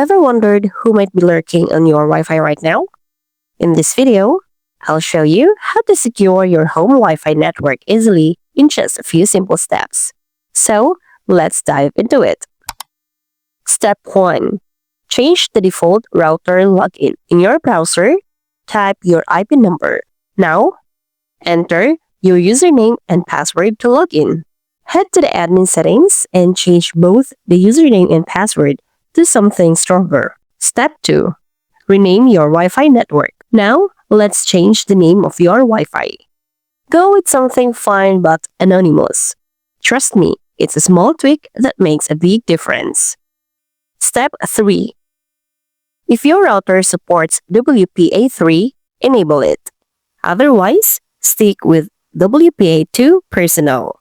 Ever wondered who might be lurking on your Wi-Fi right now? In this video, I'll show you how to secure your home Wi-Fi network easily in just a few simple steps. So, let's dive into it. Step 1. Change the default router login. In your browser, type your IP number. Now, enter your username and password to log in. Head to the admin settings and change both the username and password to something stronger. Step 2. Rename your Wi-Fi network. Now, let's change the name of your Wi-Fi. Go with something fun but anonymous. Trust me, it's a small tweak that makes a big difference. Step 3. If your router supports WPA3, enable it. Otherwise, stick with WPA2 Personal.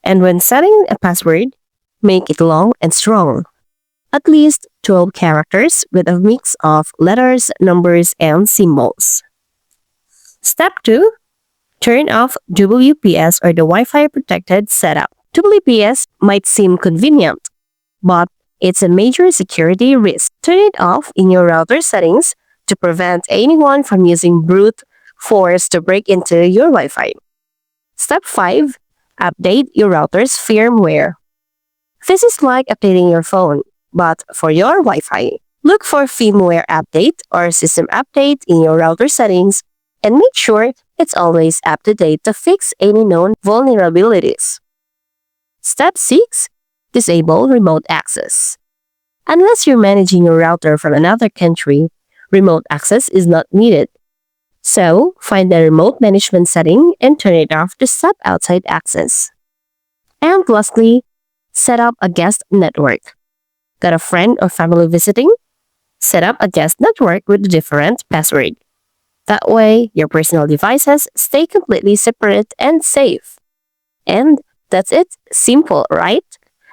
And when setting a password, make it long and strong. At least 12 characters with a mix of letters, numbers, and symbols. Step 2. Turn off WPS or the Wi-Fi protected setup. WPS might seem convenient, but it's a major security risk. Turn it off in your router settings to prevent anyone from using brute force to break into your Wi-Fi. Step 5. Update your router's firmware. This is like updating your phone, but for your Wi-Fi. Look for firmware update or system update in your router settings and make sure it's always up to date to fix any known vulnerabilities. Step 6. Disable remote access. Unless you're managing your router from another country, remote access is not needed. So, find the remote management setting and turn it off to stop outside access. And lastly, set up a guest network. Got a friend or family visiting? Set up a guest network with a different password. That way, your personal devices stay completely separate and safe. And that's it. Simple, right?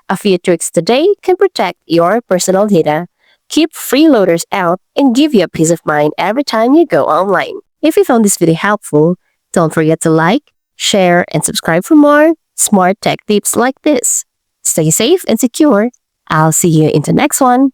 A few tricks today can protect your personal data, keep freeloaders out, and give you a peace of mind every time you go online. If you found this video helpful, don't forget to like, share, and subscribe for more smart tech tips like this. Stay safe and secure. I'll see you in the next one.